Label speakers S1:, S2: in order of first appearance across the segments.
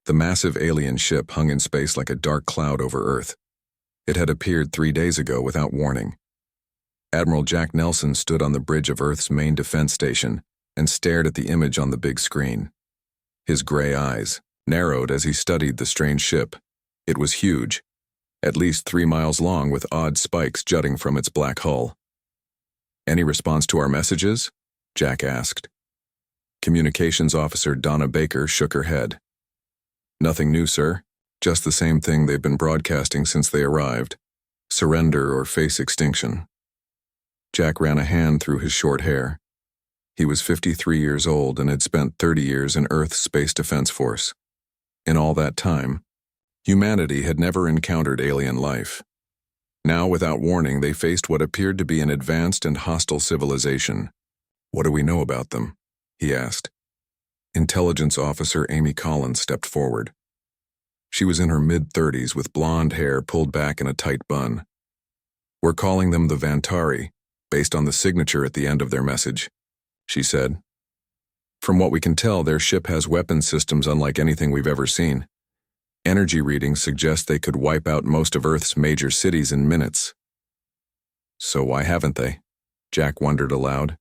S1: The massive alien ship hung in space like a dark cloud over Earth. It had appeared 3 days ago without warning. Admiral Jack Nelson stood on the bridge of Earth's main defense station and stared at the image on the big screen. His gray eyes narrowed as he studied the strange ship. It was huge, at least 3 miles long with odd spikes jutting from its black hull. "Any response to our messages?" Jack asked. Communications Officer Donna Baker shook her head. "Nothing new, sir. Just the same thing they've been broadcasting since they arrived. Surrender or face extinction." Jack ran a hand through his short hair. He was 53 years old and had spent 30 years in Earth's Space Defense Force. In all that time, humanity had never encountered alien life. Now, without warning, they faced what appeared to be an advanced and hostile civilization. "What do we know about them?" he asked. Intelligence Officer Amy Collins stepped forward. She was in her mid-30s with blonde hair pulled back in a tight bun. "We're calling them the Vantari, based on the signature at the end of their message," she said. "From what we can tell, their ship has weapon systems unlike anything we've ever seen. Energy readings suggest they could wipe out most of Earth's major cities in minutes." "So why haven't they?" Jack wondered aloud.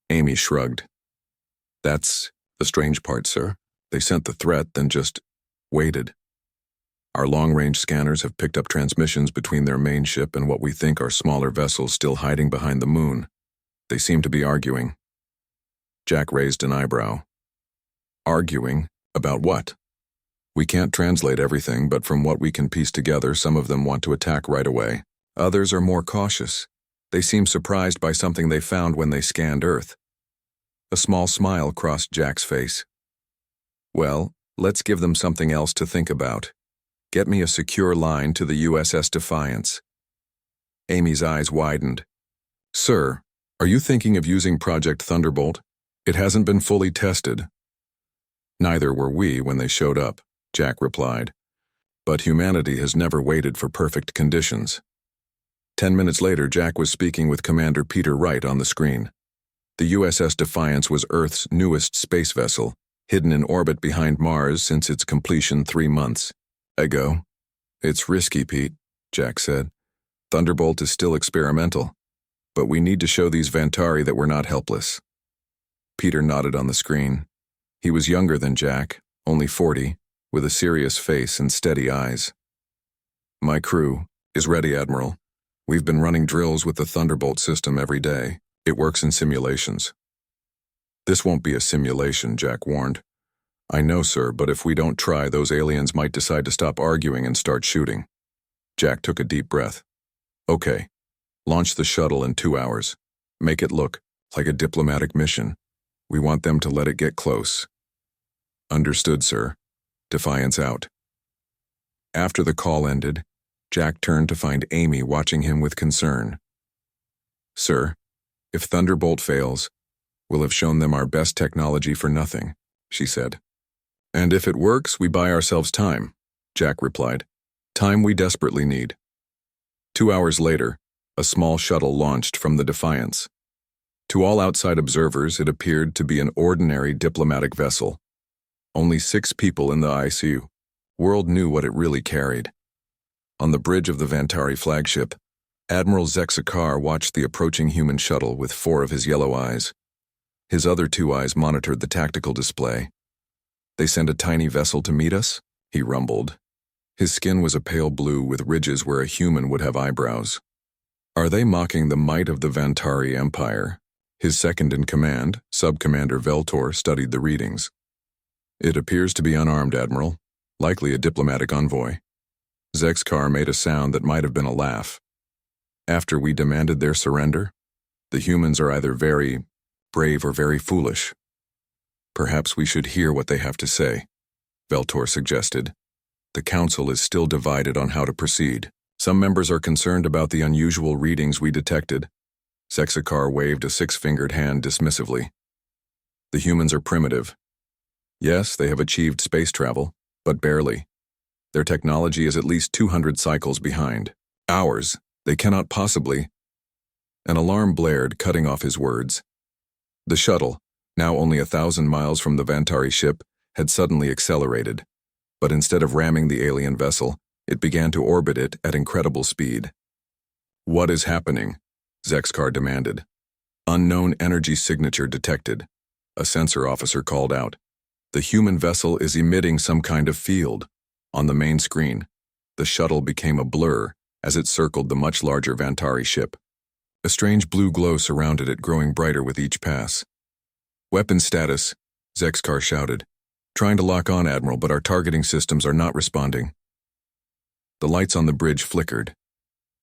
S1: Amy shrugged. "That's the strange part, sir. They sent the threat, then just waited. Our long-range scanners have picked up transmissions between their main ship and what we think are smaller vessels still hiding behind the moon. They seem to be arguing." Jack raised an eyebrow. "Arguing? About what?" "We can't translate everything, but from what we can piece together, some of them want to attack right away. Others are more cautious. They seem surprised by something they found when they scanned Earth." A small smile crossed Jack's face. "Well, let's give them something else to think about. Get me a secure line to the USS Defiance." Amy's eyes widened. "Sir, are you thinking of using Project Thunderbolt? It hasn't been fully tested." "Neither were we when they showed up," Jack replied. "But humanity has never waited for perfect conditions." 10 minutes later, Jack was speaking with Commander Peter Wright on the screen. The USS Defiance was Earth's newest space vessel, hidden in orbit behind Mars since its completion 3 months ago. "It's risky, Pete," Jack said. "Thunderbolt is still experimental, but we need to show these Vantari that we're not helpless." Peter nodded on the screen. He was younger than Jack, only 40, with a serious face and steady eyes. "My crew is ready, Admiral. We've been running drills with the Thunderbolt system every day. It works in simulations." "This won't be a simulation," Jack warned. "I know, sir, but if we don't try, those aliens might decide to stop arguing and start shooting." Jack took a deep breath. "Okay, launch the shuttle in 2 hours. Make it look like a diplomatic mission. We want them to let it get close." "Understood, sir. Defiance out." After the call ended, Jack turned to find Amy watching him with concern. "Sir, if Thunderbolt fails, we'll have shown them our best technology for nothing," she said. "And if it works, we buy ourselves time," Jack replied. "Time we desperately need." 2 hours later, a small shuttle launched from the Defiance. To all outside observers, it appeared to be an ordinary diplomatic vessel. Only 6 people in the ICU. World knew what it really carried. On the bridge of the Vantari flagship, Admiral Zexakar watched the approaching human shuttle with 4 of his yellow eyes. His other 2 eyes monitored the tactical display. "They send a tiny vessel to meet us?" he rumbled. His skin was a pale blue with ridges where a human would have eyebrows. "Are they mocking the might of the Vantari Empire?" His second-in-command, Sub-Commander Veltor, studied the readings. "It appears to be unarmed, Admiral, likely a diplomatic envoy." Zexkar made a sound that might have been a laugh. "After we demanded their surrender, the humans are either very brave or very foolish. Perhaps we should hear what they have to say," Veltor suggested. "The Council is still divided on how to proceed. Some members are concerned about the unusual readings we detected." Zexakar waved a 6-fingered hand dismissively. "The humans are primitive. Yes, they have achieved space travel, but barely. Their technology is at least 200 cycles behind. Ours, they cannot possibly—" An alarm blared, cutting off his words. The shuttle, now only 1,000 miles from the Vantari ship, had suddenly accelerated. but instead of ramming the alien vessel, it began to orbit it at incredible speed. "What is happening?" Zexkar demanded. "Unknown energy signature detected," a sensor officer called out. "The human vessel is emitting some kind of field." On the main screen, the shuttle became a blur as it circled the much larger Vantari ship. A strange blue glow surrounded it, growing brighter with each pass. "Weapon status," Zexkar shouted. "Trying to lock on, Admiral, but our targeting systems are not responding." The lights on the bridge flickered.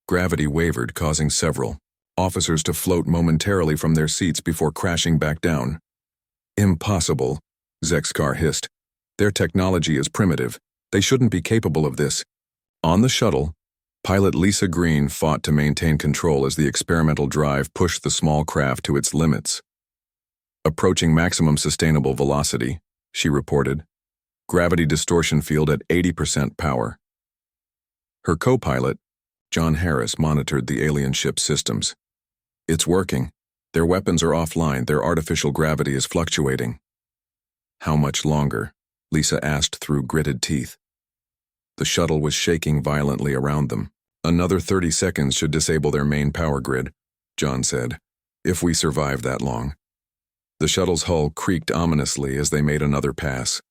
S1: Gravity wavered, causing several officers to float momentarily from their seats before crashing back down. "Impossible," Zexkar hissed. "Their technology is primitive. They shouldn't be capable of this." On the shuttle, pilot Lisa Green fought to maintain control as the experimental drive pushed the small craft to its limits. "Approaching maximum sustainable velocity," she reported. "Gravity distortion field at 80% power." Her co-pilot, John Harris, monitored the alien ship's systems. "It's working. Their weapons are offline. Their artificial gravity is fluctuating." "How much longer?" Lisa asked through gritted teeth. The shuttle was shaking violently around them. "Another 30 seconds should disable their main power grid," John said. "If we survive that long." The shuttle's hull creaked ominously as they made another pass.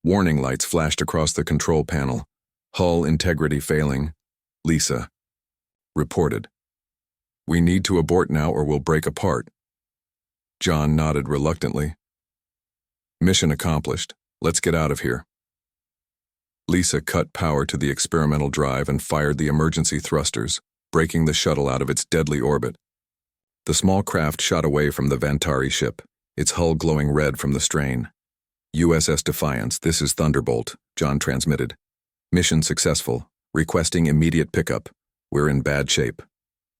S1: Warning lights flashed across the control panel. "Hull integrity failing," Lisa reported. "We need to abort now or we'll break apart." John nodded reluctantly. "Mission accomplished. Let's get out of here." Lisa cut power to the experimental drive and fired the emergency thrusters, breaking the shuttle out of its deadly orbit. The small craft shot away from the Vantari ship, its hull glowing red from the strain. "USS Defiance, this is Thunderbolt," John transmitted. "Mission successful. Requesting immediate pickup. We're in bad shape."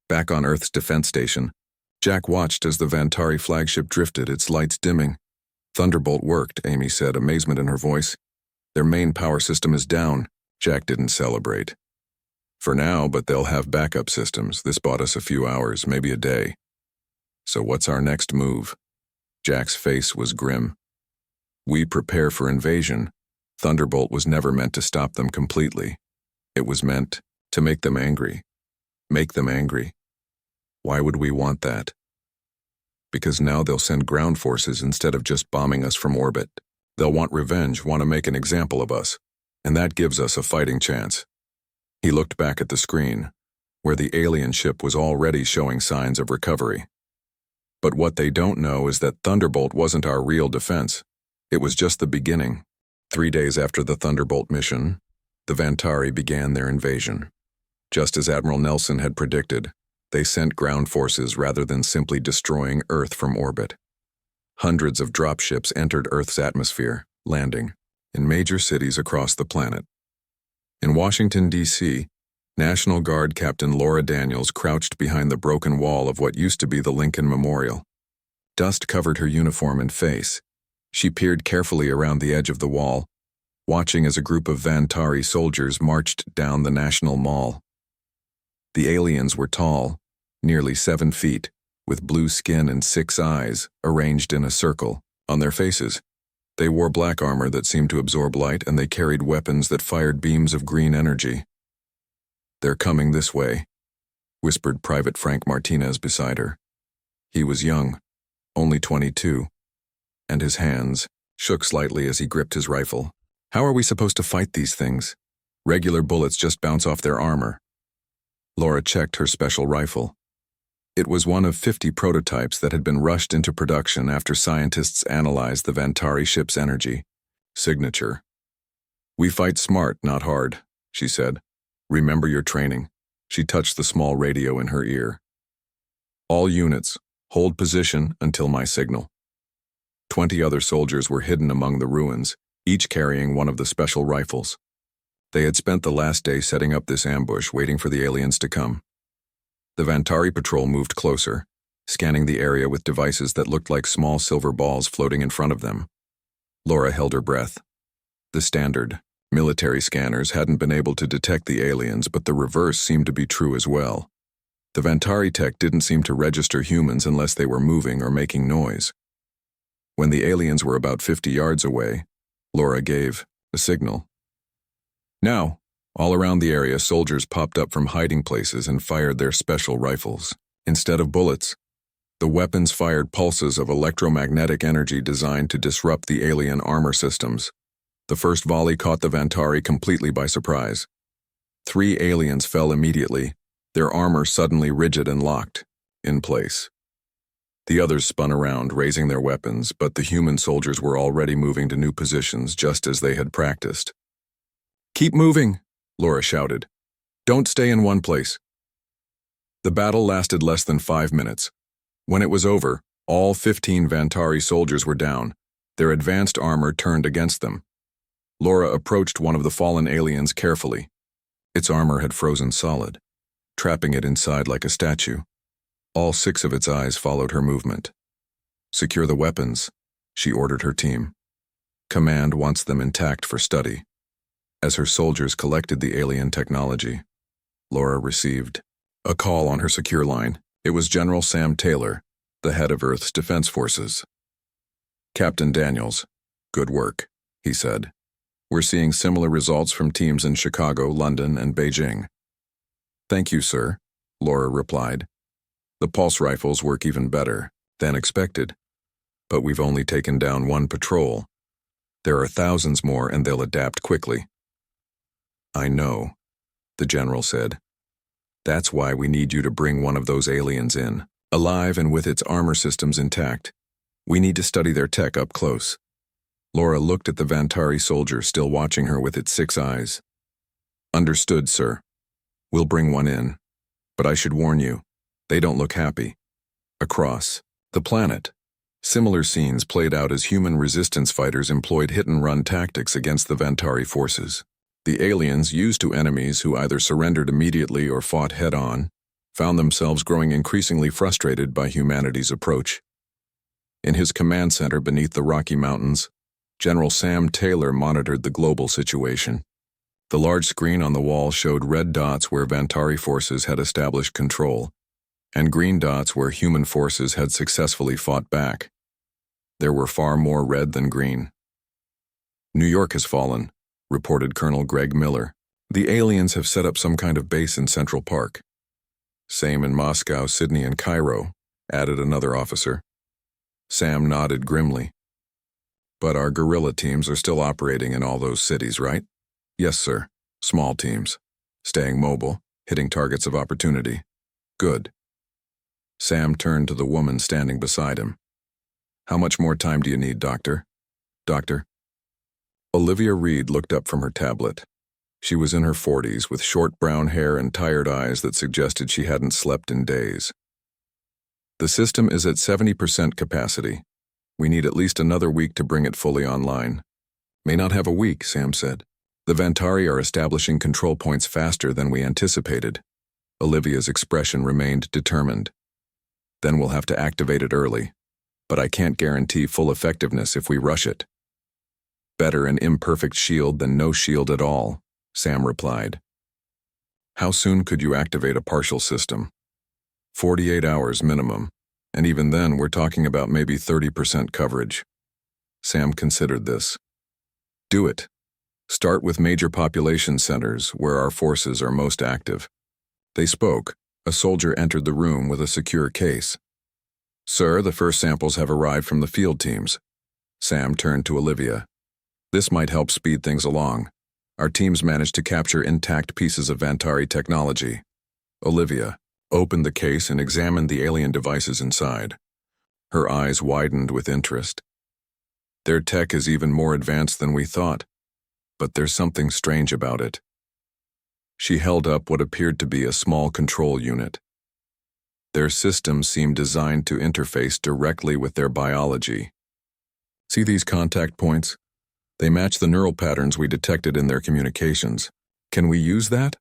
S1: Back on Earth's defense station, Jack watched as the Vantari flagship drifted, its lights dimming. "Thunderbolt worked," Amy said, amazement in her voice. "Their main power system is down." Jack didn't celebrate. "For now, but they'll have backup systems. This bought us a few hours, maybe a day." "So what's our next move?" Jack's face was grim. "We prepare for invasion. Thunderbolt was never meant to stop them completely. It was meant to make them angry. Make them angry. Why would we want that?" "Because now they'll send ground forces instead of just bombing us from orbit. They'll want revenge, want to make an example of us, and that gives us a fighting chance." He looked back at the screen, where the alien ship was already showing signs of recovery. "But what they don't know is that Thunderbolt wasn't our real defense. It was just the beginning." 3 days after the Thunderbolt mission, the Vantari began their invasion. Just as Admiral Nelson had predicted, they sent ground forces rather than simply destroying Earth from orbit. Hundreds of dropships entered Earth's atmosphere, landing in major cities across the planet. In Washington, D.C., National Guard Captain Laura Daniels crouched behind the broken wall of what used to be the Lincoln Memorial. Dust covered her uniform and face. She peered carefully around the edge of the wall, watching as a group of Vantari soldiers marched down the National Mall. The aliens were tall, nearly 7 feet, with blue skin and 6 eyes arranged in a circle on their faces. They wore black armor that seemed to absorb light, and they carried weapons that fired beams of green energy. "They're coming this way," whispered Private Frank Martinez beside her. He was young, only 22, and his hands shook slightly as he gripped his rifle. "How are we supposed to fight these things? Regular bullets just bounce off their armor." Laura checked her special rifle. It was one of 50 prototypes that had been rushed into production after scientists analyzed the Vantari ship's energy signature. "We fight smart, not hard," she said. "Remember your training." She touched the small radio in her ear. "All units, hold position until my signal." 20 other soldiers were hidden among the ruins, each carrying one of the special rifles. They had spent the last day setting up this ambush, waiting for the aliens to come. The Vantari patrol moved closer, scanning the area with devices that looked like small silver balls floating in front of them. Laura held her breath. The standard military scanners hadn't been able to detect the aliens, but the reverse seemed to be true as well. The Vantari tech didn't seem to register humans unless they were moving or making noise. When the aliens were about 50 yards away, Laura gave a signal. Now, all around the area, soldiers popped up from hiding places and fired their special rifles. Instead of bullets, the weapons fired pulses of electromagnetic energy designed to disrupt the alien armor systems. The first volley caught the Vantari completely by surprise. 3 aliens fell immediately, their armor suddenly rigid and locked in place. The others spun around, raising their weapons, but the human soldiers were already moving to new positions just as they had practiced. "Keep moving," Laura shouted. "Don't stay in one place." The battle lasted less than 5 minutes. When it was over, all 15 Vantari soldiers were down, their advanced armor turned against them. Laura approached one of the fallen aliens carefully. Its armor had frozen solid, trapping it inside like a statue. All 6 of its eyes followed her movement. "Secure the weapons," she ordered her team. "Command wants them intact for study." As her soldiers collected the alien technology, Laura received a call on her secure line. It was General Sam Taylor, the head of Earth's Defense Forces. "Captain Daniels, good work," he said. "We're seeing similar results from teams in Chicago, London, and Beijing." "Thank you, sir," Laura replied. "The pulse rifles work even better than expected, but we've only taken down 1 patrol. There are thousands more and they'll adapt quickly." "I know," the general said. "That's why we need you to bring one of those aliens in, alive and with its armor systems intact. We need to study their tech up close." Laura looked at the Vantari soldier still watching her with its 6 eyes. "Understood, sir. We'll bring one in. But I should warn you, they don't look happy." Across the planet, similar scenes played out as human resistance fighters employed hit-and-run tactics against the Vantari forces. The aliens, used to enemies who either surrendered immediately or fought head-on, found themselves growing increasingly frustrated by humanity's approach. In his command center beneath the Rocky Mountains, General Sam Taylor monitored the global situation. The large screen on the wall showed red dots where Vantari forces had established control, and green dots where human forces had successfully fought back. There were far more red than green. "New York has fallen," reported Colonel Greg Miller. "The aliens have set up some kind of base in Central Park." "Same in Moscow, Sydney, and Cairo," added another officer. Sam nodded grimly. "But our guerrilla teams are still operating in all those cities, right?" "Yes, sir. Small teams. Staying mobile, hitting targets of opportunity." "Good." Sam turned to the woman standing beside him. "How much more time do you need, Doctor?" "Doctor?" Olivia Reed looked up from her tablet. She was in her 40s, with short brown hair and tired eyes that suggested she hadn't slept in days. "The system is at 70% capacity. We need at least another week to bring it fully online." "May not have a week," Sam said. "The Vantari are establishing control points faster than we anticipated." Olivia's expression remained determined. "Then we'll have to activate it early. But I can't guarantee full effectiveness if we rush it." "Better an imperfect shield than no shield at all," Sam replied. "How soon could you activate a partial system?" 48 hours minimum, and even then we're talking about maybe 30% coverage." Sam considered this. "Do it. Start with major population centers where our forces are most active." They spoke. A soldier entered the room with a secure case. "Sir, the first samples have arrived from the field teams." Sam turned to Olivia. "This might help speed things along. Our teams managed to capture intact pieces of Vantari technology." Olivia opened the case and examined the alien devices inside. Her eyes widened with interest. "Their tech is even more advanced than we thought, but there's something strange about it." She held up what appeared to be a small control unit. "Their systems seem designed to interface directly with their biology. See these contact points? They match the neural patterns we detected in their communications. Can we use that?"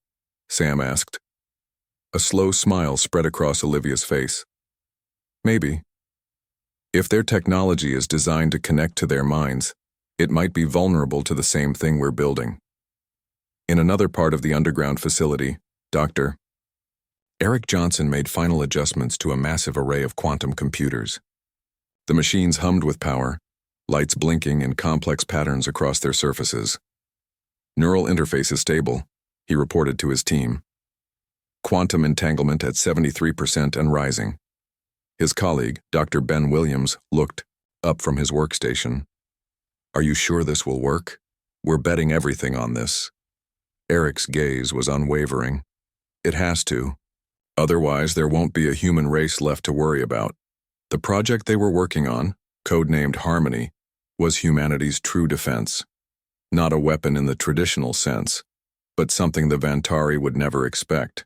S1: Sam asked. A slow smile spread across Olivia's face. "Maybe. If their technology is designed to connect to their minds, it might be vulnerable to the same thing we're building." In another part of the underground facility, Dr. Eric Johnson made final adjustments to a massive array of quantum computers. The machines hummed with power, lights blinking in complex patterns across their surfaces. Neural interface is stable, he reported to his team. Quantum entanglement at 73% and rising. His colleague, Dr. Ben Williams, looked up from his workstation. Are you sure this will work? We're betting everything on this. Eric's gaze was unwavering. It has to. Otherwise, there won't be a human race left to worry about. The project they were working on, codenamed Harmony, was humanity's true defense. Not a weapon in the traditional sense, but something the Vantari would never expect.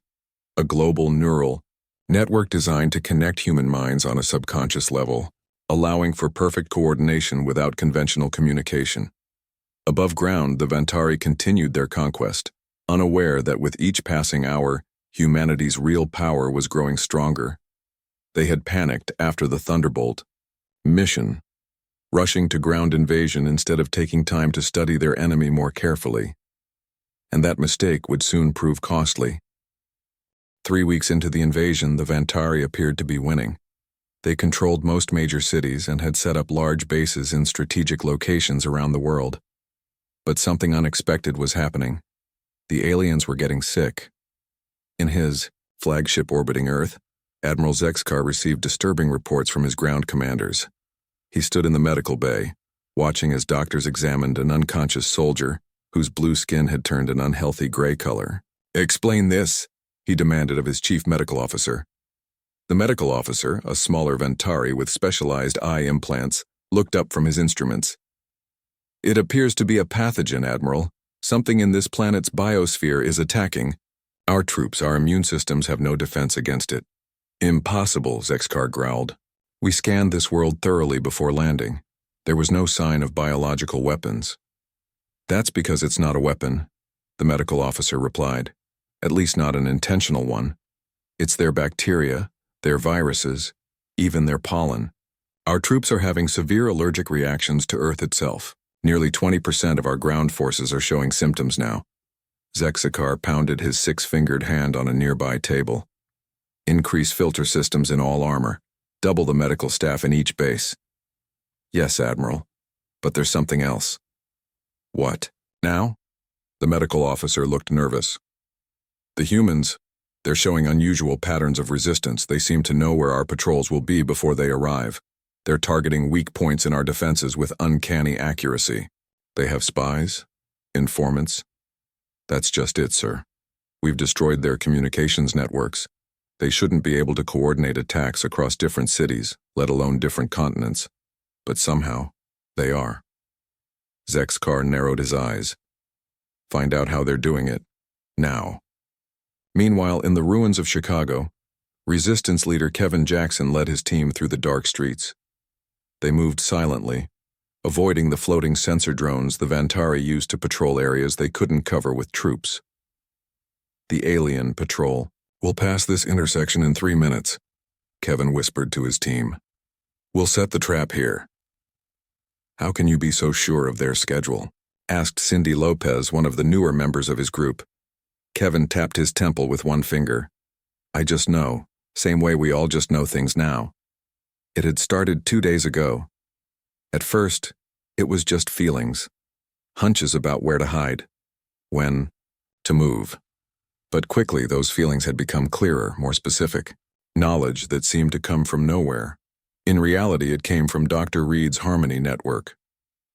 S1: A global neural network designed to connect human minds on a subconscious level, allowing for perfect coordination without conventional communication. Above ground, the Vantari continued their conquest, unaware that with each passing hour, humanity's real power was growing stronger. They had panicked after the Thunderbolt mission, rushing to ground invasion instead of taking time to study their enemy more carefully. And that mistake would soon prove costly. 3 weeks into the invasion, the Vantari appeared to be winning. They controlled most major cities and had set up large bases in strategic locations around the world. But something unexpected was happening. The aliens were getting sick. In his flagship orbiting Earth, Admiral Zexkar received disturbing reports from his ground commanders. He stood in the medical bay, watching as doctors examined an unconscious soldier whose blue skin had turned an unhealthy gray color. "Explain this," he demanded of his chief medical officer. The medical officer, a smaller Vantari with specialized eye implants, looked up from his instruments. "It appears to be a pathogen, Admiral. Something in this planet's biosphere is attacking. Our troops, our immune systems have no defense against it." "Impossible," Zexkar growled. "We scanned this world thoroughly before landing. There was no sign of biological weapons." "That's because it's not a weapon," the medical officer replied. "At least not an intentional one. It's their bacteria, their viruses, even their pollen. Our troops are having severe allergic reactions to Earth itself. Nearly 20% of our ground forces are showing symptoms now." Zexkar pounded his 6-fingered hand on a nearby table. "Increase filter systems in all armor. Double the medical staff in each base." "Yes, Admiral. But there's something else." "What? Now?" The medical officer looked nervous. "The humans, they're showing unusual patterns of resistance. They seem to know where our patrols will be before they arrive. They're targeting weak points in our defenses with uncanny accuracy. They have spies? Informants?" "That's just it, sir. We've destroyed their communications networks. They shouldn't be able to coordinate attacks across different cities, let alone different continents. But somehow, they are." Zexkar narrowed his eyes. "Find out how they're doing it. Now." Meanwhile, in the ruins of Chicago, Resistance leader Kevin Jackson led his team through the dark streets. They moved silently, avoiding the floating sensor drones the Vantari used to patrol areas they couldn't cover with troops. "The alien patrol will pass this intersection in 3 minutes," Kevin whispered to his team. "We'll set the trap here." "How can you be so sure of their schedule?" asked Cindy Lopez, one of the newer members of his group. Kevin tapped his temple with one finger. "I just know, same way we all just know things now." It had started 2 days ago. At first, it was just feelings, hunches about where to hide, when to move. But quickly those feelings had become clearer, more specific. Knowledge that seemed to come from nowhere. In reality, it came from Dr. Reed's Harmony network.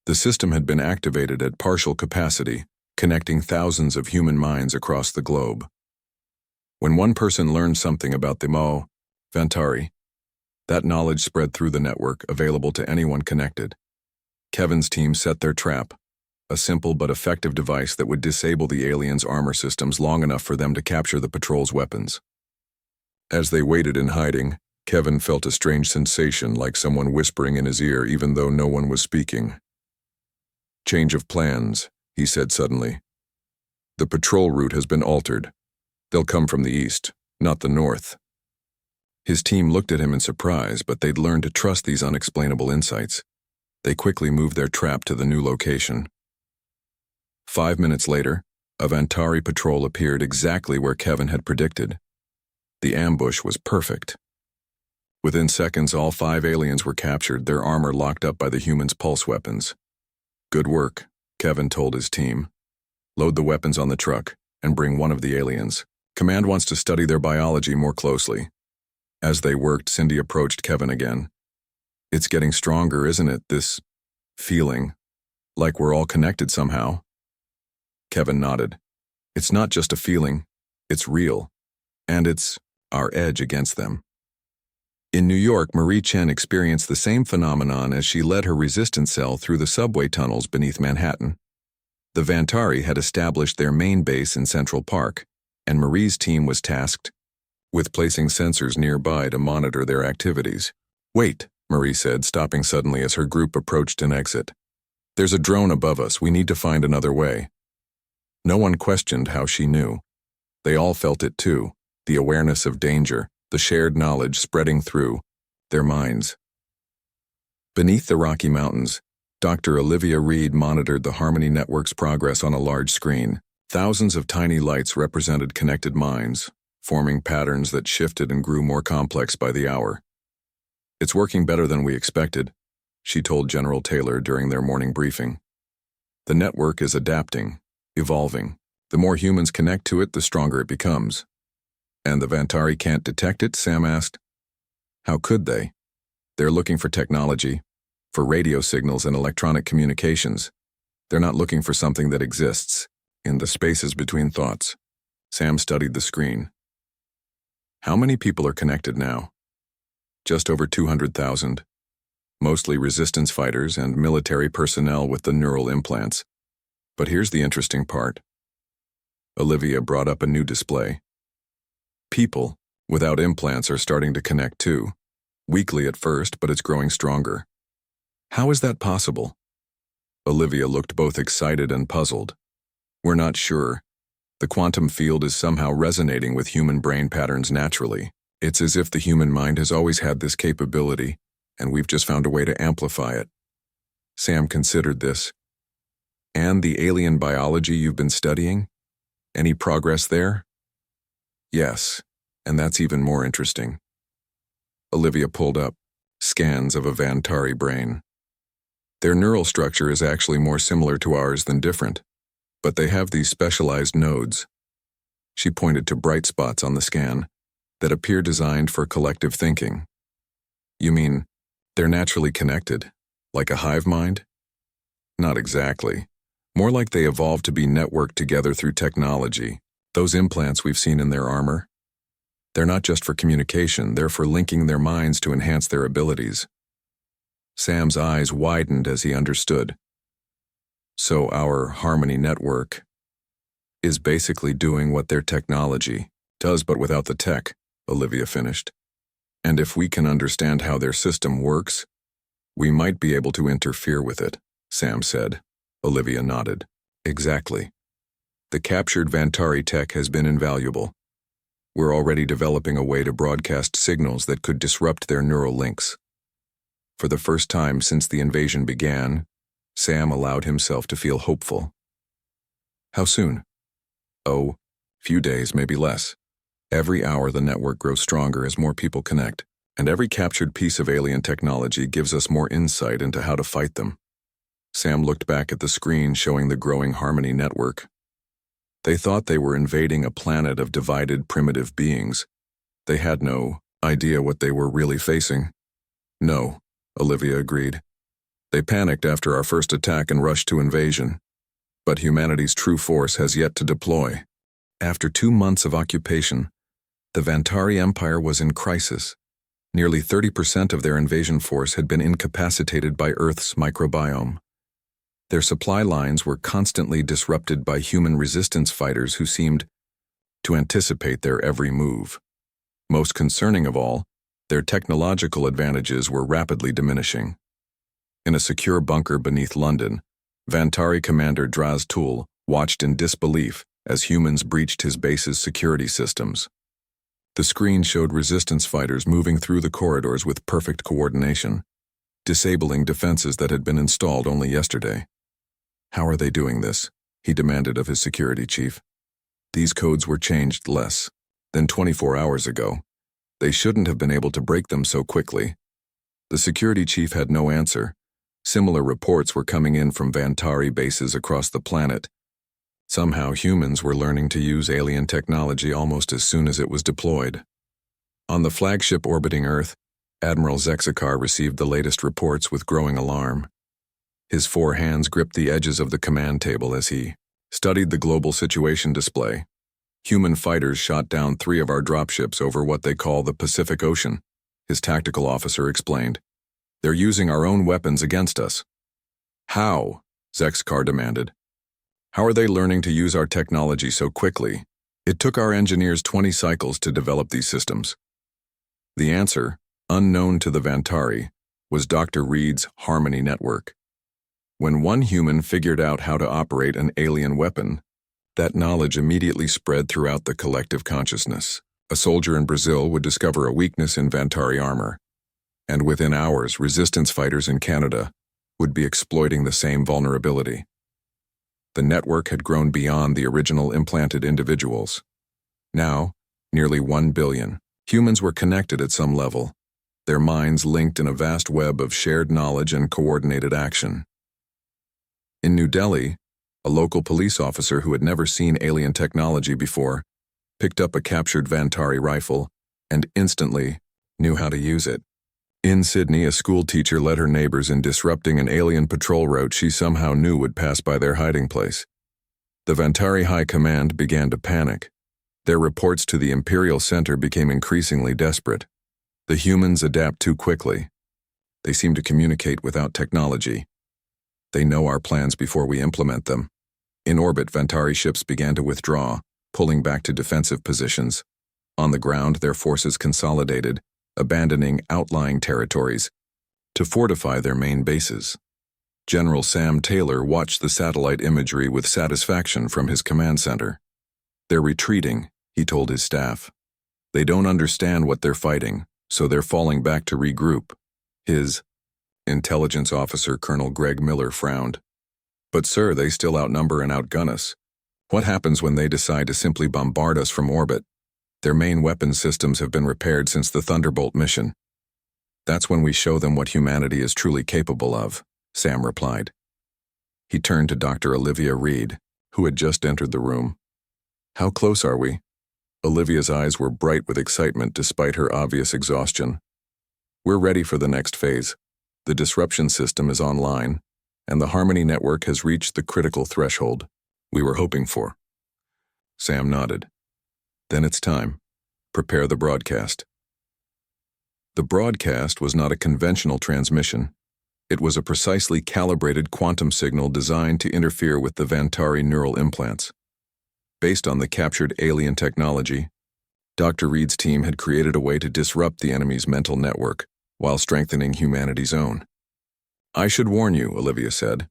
S1: The system had been activated at partial capacity, connecting thousands of human minds across the globe. When one person learned something about the Vantari, that knowledge spread through the network, available to anyone connected. Kevin's team set their trap, a simple but effective device that would disable the aliens' armor systems long enough for them to capture the patrol's weapons. As they waited in hiding, Kevin felt a strange sensation, like someone whispering in his ear even though no one was speaking. "Change of plans," he said suddenly. "The patrol route has been altered. They'll come from the east, not the north." His team looked at him in surprise, but they'd learned to trust these unexplainable insights. They quickly moved their trap to the new location. 5 minutes later, a Vantari patrol appeared exactly where Kevin had predicted. The ambush was perfect. Within seconds, all 5 aliens were captured, their armor locked up by the humans' pulse weapons. "Good work," Kevin told his team. Load the weapons on the truck and bring one of the aliens. Command wants to study their biology more closely. As they worked, Cindy approached Kevin again. It's getting stronger, isn't it, this feeling, like we're all connected somehow? Kevin nodded. It's not just a feeling, it's real, and it's our edge against them. In New York, Marie Chen experienced the same phenomenon as she led her resistance cell through the subway tunnels beneath Manhattan. The Vantari had established their main base in Central Park, and Marie's team was tasked with placing sensors nearby to monitor their activities. Wait, Marie said, stopping suddenly as her group approached an exit. There's a drone above us. We need to find another way. No one questioned how she knew. They all felt it too, the awareness of danger, the shared knowledge spreading through their minds. Beneath the Rocky Mountains, Dr. Olivia Reed monitored the Harmony Network's progress on a large screen. Thousands of tiny lights represented connected minds, forming patterns that shifted and grew more complex by the hour. It's working better than we expected, she told General Taylor during their morning briefing. The network is adapting, evolving. The more humans connect to it, the stronger it becomes. And the Vantari can't detect it? Sam asked. How could they? They're looking for technology, for radio signals and electronic communications. They're not looking for something that exists in the spaces between thoughts. Sam studied the screen. How many people are connected now? Just over 200,000. Mostly resistance fighters and military personnel with the neural implants. But here's the interesting part. Olivia brought up a new display. People without implants are starting to connect too. Weakly at first, but it's growing stronger. How is that possible? Olivia looked both excited and puzzled. We're not sure. The quantum field is somehow resonating with human brain patterns naturally. It's as if the human mind has always had this capability, and we've just found a way to amplify it. Sam considered this. And the alien biology you've been studying? Any progress there? Yes, and that's even more interesting. Olivia pulled up scans of a Vantari brain. Their neural structure is actually more similar to ours than different, but they have these specialized nodes. She pointed to bright spots on the scan that appear designed for collective thinking. You mean they're naturally connected, like a hive mind? Not exactly. More like they evolved to be networked together through technology. Those implants we've seen in their armor, they're not just for communication, they're for linking their minds to enhance their abilities. Sam's eyes widened as he understood. So our Harmony Network is basically doing what their technology does, but without the tech, Olivia finished. And if we can understand how their system works, we might be able to interfere with it, Sam said. Olivia nodded. Exactly. The captured Vantari tech has been invaluable. We're already developing a way to broadcast signals that could disrupt their neural links. For the first time since the invasion began, Sam allowed himself to feel hopeful. How soon? Oh, few days, maybe less. Every hour the network grows stronger as more people connect, and every captured piece of alien technology gives us more insight into how to fight them. Sam looked back at the screen showing the growing Harmony Network. They thought they were invading a planet of divided primitive beings. They had no idea what they were really facing. No, Olivia agreed. They panicked after our first attack and rushed to invasion. But humanity's true force has yet to deploy. After 2 months of occupation, the Vantari Empire was in crisis. Nearly 30% of their invasion force had been incapacitated by Earth's microbiome. Their supply lines were constantly disrupted by human resistance fighters who seemed to anticipate their every move. Most concerning of all, their technological advantages were rapidly diminishing. In a secure bunker beneath London, Vantari Commander Draz Tool watched in disbelief as humans breached his base's security systems. The screen showed resistance fighters moving through the corridors with perfect coordination, disabling defenses that had been installed only yesterday. How are they doing this? He demanded of his security chief. These codes were changed less than 24 hours ago. They shouldn't have been able to break them so quickly. The security chief had no answer. Similar reports were coming in from Vantari bases across the planet. Somehow humans were learning to use alien technology almost as soon as it was deployed. On the flagship orbiting Earth, Admiral Zexakar received the latest reports with growing alarm. His 4 hands gripped the edges of the command table as he studied the global situation display. Human fighters shot down 3 of our dropships over what they call the Pacific Ocean, his tactical officer explained. They're using our own weapons against us. How? Zexakar demanded. How are they learning to use our technology so quickly? It took our engineers 20 cycles to develop these systems. The answer, unknown to the Vantari, was Dr. Reed's Harmony Network. When one human figured out how to operate an alien weapon, that knowledge immediately spread throughout the collective consciousness. A soldier in Brazil would discover a weakness in Vantari armor, and within hours, resistance fighters in Canada would be exploiting the same vulnerability. The network had grown beyond the original implanted individuals. Now, nearly 1 billion humans were connected at some level, their minds linked in a vast web of shared knowledge and coordinated action. In New Delhi, a local police officer who had never seen alien technology before picked up a captured Vantari rifle and instantly knew how to use it. In Sydney, a school teacher led her neighbors in disrupting an alien patrol route she somehow knew would pass by their hiding place. The Vantari High Command began to panic. Their reports to the Imperial Center became increasingly desperate. The humans adapt too quickly. They seem to communicate without technology. They know our plans before we implement them. In orbit, Vantari ships began to withdraw, pulling back to defensive positions. On the ground, their forces consolidated, abandoning outlying territories to fortify their main bases. General Sam Taylor watched the satellite imagery with satisfaction from his command center. They're retreating, he told his staff. They don't understand what they're fighting, so they're falling back to regroup. His intelligence officer, Colonel Greg Miller, frowned. But sir, they still outnumber and outgun us. What happens when they decide to simply bombard us from orbit? Their main weapon systems have been repaired since the Thunderbolt mission. That's when we show them what humanity is truly capable of, Sam replied. He turned to Dr. Olivia Reed, who had just entered the room. How close are we? Olivia's eyes were bright with excitement despite her obvious exhaustion. We're ready for the next phase. The disruption system is online, and the Harmony Network has reached the critical threshold we were hoping for. Sam nodded. Then it's time. Prepare the broadcast. The broadcast was not a conventional transmission. It was a precisely calibrated quantum signal designed to interfere with the Vantari neural implants. Based on the captured alien technology, Dr. Reed's team had created a way to disrupt the enemy's mental network while strengthening humanity's own. I should warn you, Olivia said.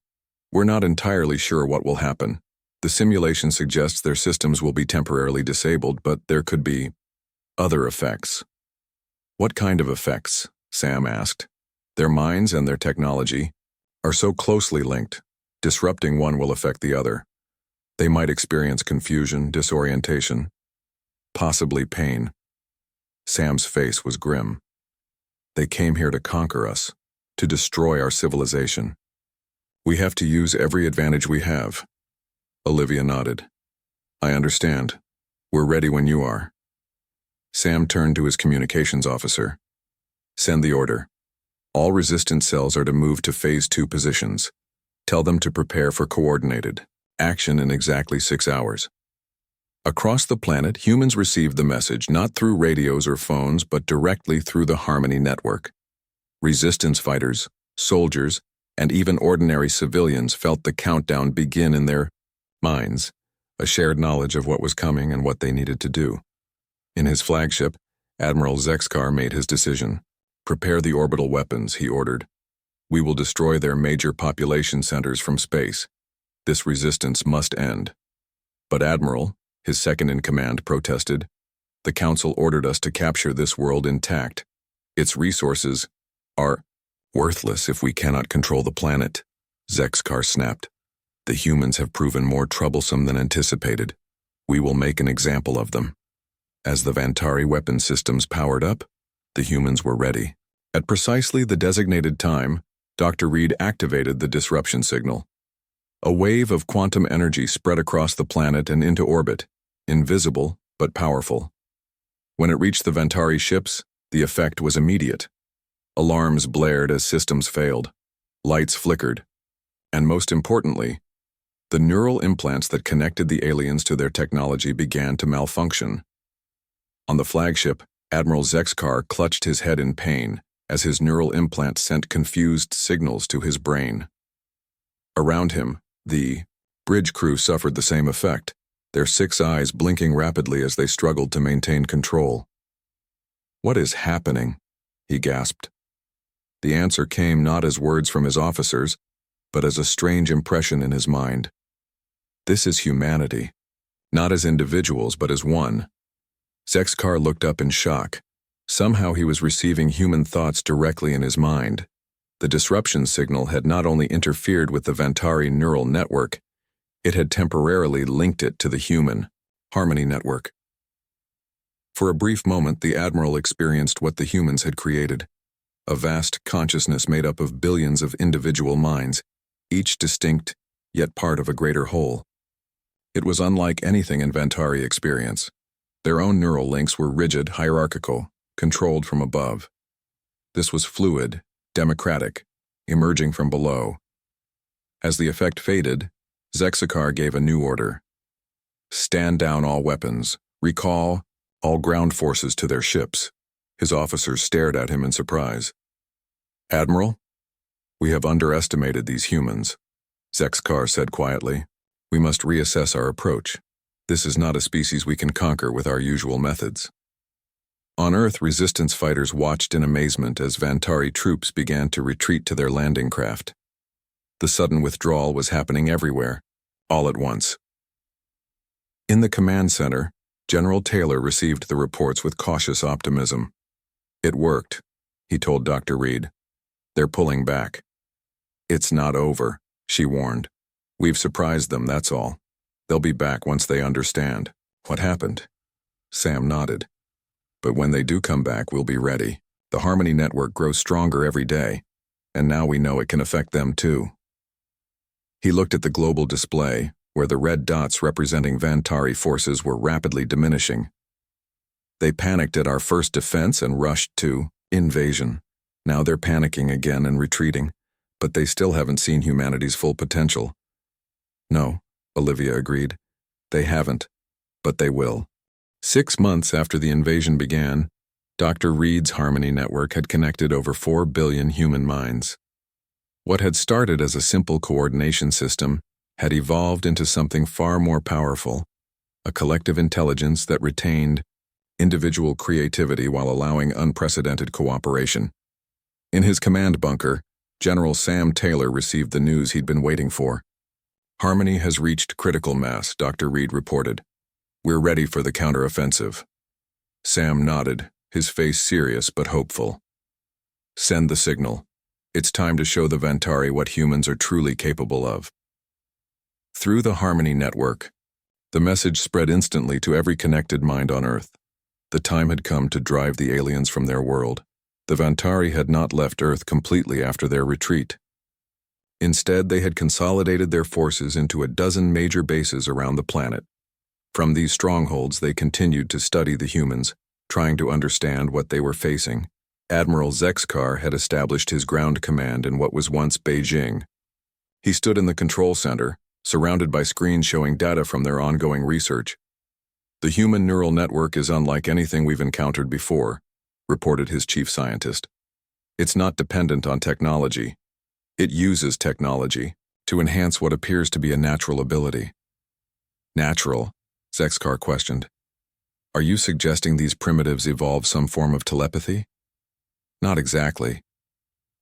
S1: We're not entirely sure what will happen. The simulation suggests their systems will be temporarily disabled, but there could be other effects. What kind of effects? Sam asked. Their minds and their technology are so closely linked. Disrupting one will affect the other. They might experience confusion, disorientation, possibly pain. Sam's face was grim. They came here to conquer us, to destroy our civilization. We have to use every advantage we have. Olivia nodded. I understand. We're ready when you are. Sam turned to his communications officer. Send the order. All resistance cells are to move to Phase 2 positions. Tell them to prepare for coordinated action in exactly 6 hours. Across the planet, humans received the message not through radios or phones, but directly through the Harmony Network. Resistance fighters, soldiers, and even ordinary civilians felt the countdown begin in their minds, a shared knowledge of what was coming and what they needed to do. In his flagship, Admiral Zexakar made his decision. Prepare the orbital weapons, he ordered. We will destroy their major population centers from space. This resistance must end. But Admiral, his second-in-command, protested. The Council ordered us to capture this world intact. Its resources are worthless if we cannot control the planet, Zexakar snapped. The humans have proven more troublesome than anticipated. We will make an example of them. As the Vantari weapon systems powered up, the humans were ready. At precisely the designated time, Dr. Reed activated the disruption signal. A wave of quantum energy spread across the planet and into orbit, invisible but powerful. When it reached the Vantari ships, the effect was immediate. Alarms blared as systems failed, lights flickered, and most importantly, the neural implants that connected the aliens to their technology began to malfunction. On the flagship, Admiral Zexkar clutched his head in pain as his neural implant sent confused signals to his brain. Around him, the bridge crew suffered the same effect, their 6 eyes blinking rapidly as they struggled to maintain control. "What is happening?" he gasped. The answer came not as words from his officers, but as a strange impression in his mind. This is humanity, not as individuals but as one. Zexkar looked up in shock. Somehow he was receiving human thoughts directly in his mind. The disruption signal had not only interfered with the Vantari neural network, it had temporarily linked it to the human harmony network. For a brief moment, the Admiral experienced what the humans had created. A vast consciousness made up of billions of individual minds, each distinct, yet part of a greater whole. It was unlike anything in Vantari experience. Their own neural links were rigid, hierarchical, controlled from above. This was fluid, democratic, emerging from below. As the effect faded, Zexkar gave a new order. "Stand down all weapons. Recall all ground forces to their ships." His officers stared at him in surprise. "Admiral, we have underestimated these humans," Zexkar said quietly. "We must reassess our approach. This is not a species we can conquer with our usual methods." On Earth, resistance fighters watched in amazement as Vantari troops began to retreat to their landing craft. The sudden withdrawal was happening everywhere, all at once. In the command center, General Taylor received the reports with cautious optimism. "It worked," he told Dr. Reed. "They're pulling back." "It's not over," she warned. "We've surprised them, that's all. They'll be back once they understand." "What happened?" Sam nodded. "But when they do come back, we'll be ready. The Harmony Network grows stronger every day, and now we know it can affect them too." He looked at the global display, where the red dots representing Vantari forces were rapidly diminishing. "They panicked at our first defense and rushed to invasion. Now they're panicking again and retreating, but they still haven't seen humanity's full potential." "No," Olivia agreed. "They haven't, but they will." 6 months after the invasion began, Dr. Reed's Harmony Network had connected over 4 billion human minds. What had started as a simple coordination system had evolved into something far more powerful, a collective intelligence that retained individual creativity while allowing unprecedented cooperation. In his command bunker, General Sam Taylor received the news he'd been waiting for. "Harmony has reached critical mass," Dr. Reed reported. "We're ready for the counteroffensive." Sam nodded, his face serious but hopeful. "Send the signal. It's time to show the Vantari what humans are truly capable of." Through the Harmony Network, the message spread instantly to every connected mind on Earth. The time had come to drive the aliens from their world. The Vantari had not left Earth completely after their retreat. Instead, they had consolidated their forces into a dozen major bases around the planet. From these strongholds, they continued to study the humans, trying to understand what they were facing. Admiral Zexkar had established his ground command in what was once Beijing. He stood in the control center, surrounded by screens showing data from their ongoing research. "The human neural network is unlike anything we've encountered before," reported his chief scientist. "It's not dependent on technology. It uses technology to enhance what appears to be a natural ability." "Natural?" Zexkar questioned. "Are you suggesting these primitives evolved some form of telepathy?" "Not exactly,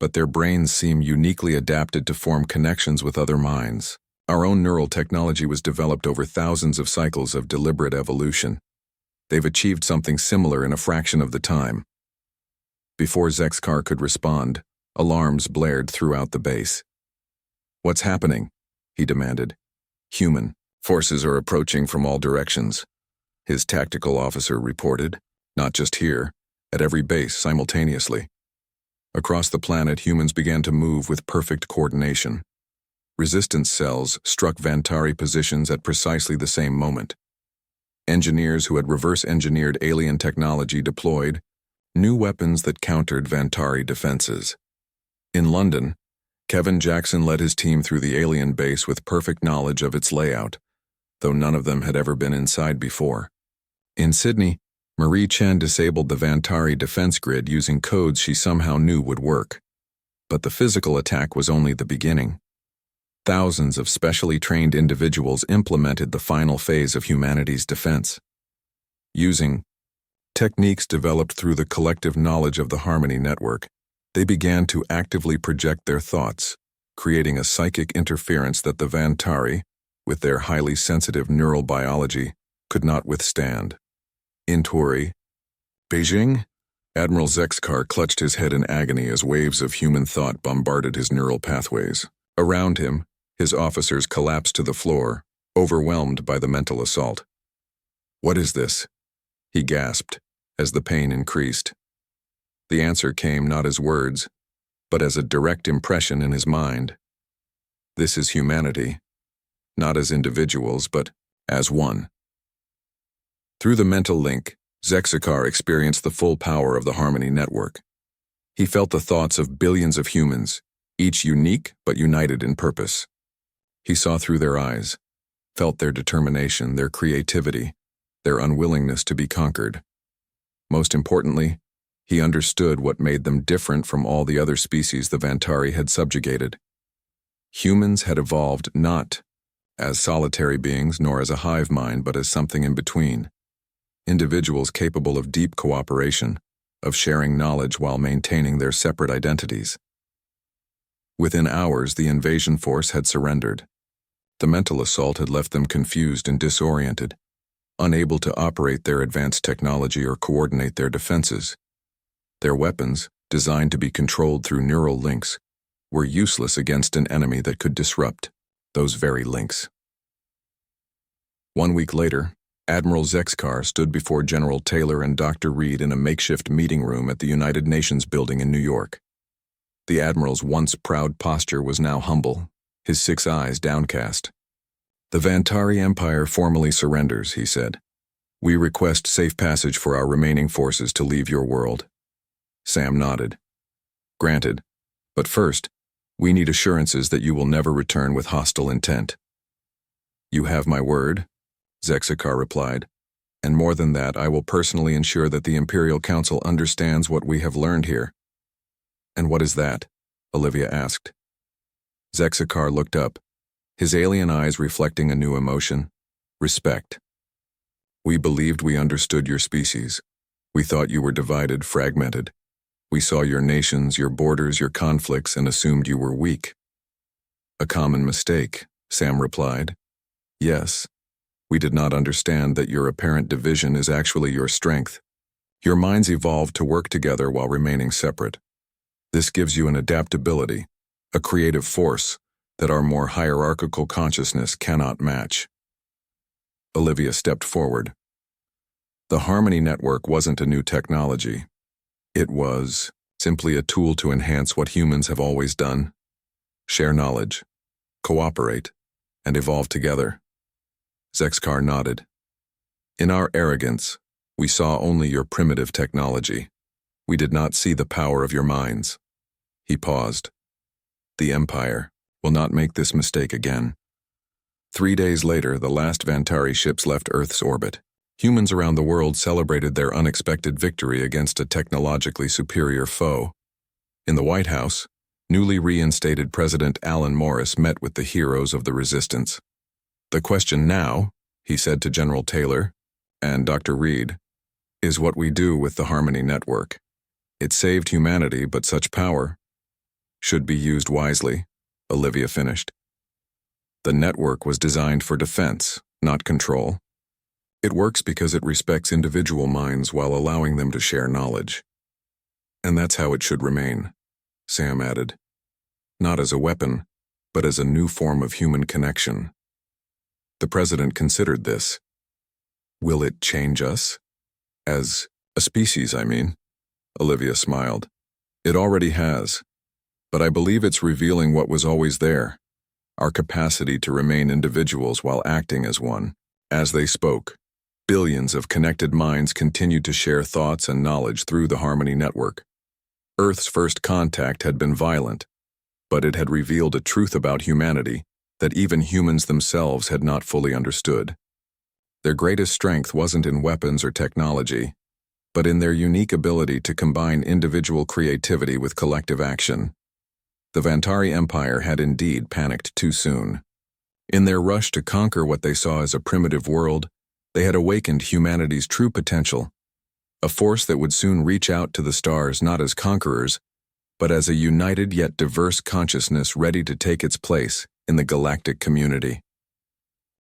S1: but their brains seem uniquely adapted to form connections with other minds. Our own neural technology was developed over thousands of cycles of deliberate evolution. They've achieved something similar in a fraction of the time." Before Zexkar could respond, alarms blared throughout the base. "What's happening?" he demanded. "Human forces are approaching from all directions," his tactical officer reported. "Not just here, at every base simultaneously." Across the planet, humans began to move with perfect coordination. resistance cells struck Vantari positions at precisely the same moment. Engineers who had reverse-engineered alien technology deployed new weapons that countered Vantari defenses. In London, Kevin Jackson led his team through the alien base with perfect knowledge of its layout, though none of them had ever been inside before. In Sydney, Marie Chen disabled the Vantari defense grid using codes she somehow knew would work. But the physical attack was only the beginning. Thousands of specially trained individuals implemented the final phase of humanity's defense. Using techniques developed through the collective knowledge of the Harmony Network, they began to actively project their thoughts, creating a psychic interference that the Vantari, with their highly sensitive neural biology, could not withstand. In Tori, Beijing, Admiral Zexkar clutched his head in agony as waves of human thought bombarded his neural pathways. Around him, his officers collapsed to the floor, overwhelmed by the mental assault. "What is this?" he gasped, as the pain increased. The answer came not as words, but as a direct impression in his mind. This is humanity, not as individuals, but as one. Through the mental link, Zexkar experienced the full power of the Harmony Network. He felt the thoughts of billions of humans, each unique but united in purpose. He saw through their eyes, felt their determination, their creativity, their unwillingness to be conquered. Most importantly, he understood what made them different from all the other species the Vantari had subjugated. Humans had evolved not as solitary beings nor as a hive mind, but as something in between. Individuals capable of deep cooperation, of sharing knowledge while maintaining their separate identities. Within hours, the invasion force had surrendered. The mental assault had left them confused and disoriented, unable to operate their advanced technology or coordinate their defenses. Their weapons, designed to be controlled through neural links, were useless against an enemy that could disrupt those very links. 1 week later, Admiral Zexkar stood before General Taylor and Dr. Reed in a makeshift meeting room at the United Nations building in New York. The Admiral's once proud posture was now humble, his 6 eyes downcast. "The Vantari Empire formally surrenders," he said. "We request safe passage for our remaining forces to leave your world." Sam nodded. "Granted. But first, we need assurances that you will never return with hostile intent." "You have my word," Zexkar replied. "And more than that, I will personally ensure that the Imperial Council understands what we have learned here." "And what is that?" Olivia asked. Zexkar looked up, his alien eyes reflecting a new emotion: respect. "We believed we understood your species. We thought you were divided, fragmented. We saw your nations, your borders, your conflicts, and assumed you were weak." "A common mistake," Sam replied. "Yes. We did not understand that your apparent division is actually your strength. Your minds evolved to work together while remaining separate. This gives you an adaptability, a creative force that our more hierarchical consciousness cannot match." Olivia stepped forward. "The Harmony Network wasn't a new technology. It was simply a tool to enhance what humans have always done: share knowledge, cooperate, and evolve together." Zexkar nodded. "In our arrogance, we saw only your primitive technology. We did not see the power of your minds." He paused. "The Empire will not make this mistake again." 3 days later, the last Vantari ships left Earth's orbit. Humans around the world celebrated their unexpected victory against a technologically superior foe. In the White House, newly reinstated President Alan Morris met with the heroes of the resistance. "The question now," he said to General Taylor and Dr. Reed, "is what we do with the Harmony Network. It saved humanity, but such power should be used wisely," Olivia finished. "The network was designed for defense, not control. It works because it respects individual minds while allowing them to share knowledge. And that's how it should remain," Sam added. "Not as a weapon, but as a new form of human connection." The president considered this. "Will it change us? As a species, I mean." Olivia smiled. "It already has. But I believe it's revealing what was always there: our capacity to remain individuals while acting as one. As they spoke, billions of connected minds continued to share thoughts and knowledge through the Harmony Network. Earth's first contact had been violent, but it had revealed a truth about humanity that even humans themselves had not fully understood. Their greatest strength wasn't in weapons or technology, but in their unique ability to combine individual creativity with collective action. The Vantari Empire had indeed panicked too soon. In their rush to conquer what they saw as a primitive world, they had awakened humanity's true potential, a force that would soon reach out to the stars not as conquerors, but as a united yet diverse consciousness ready to take its place in the galactic community.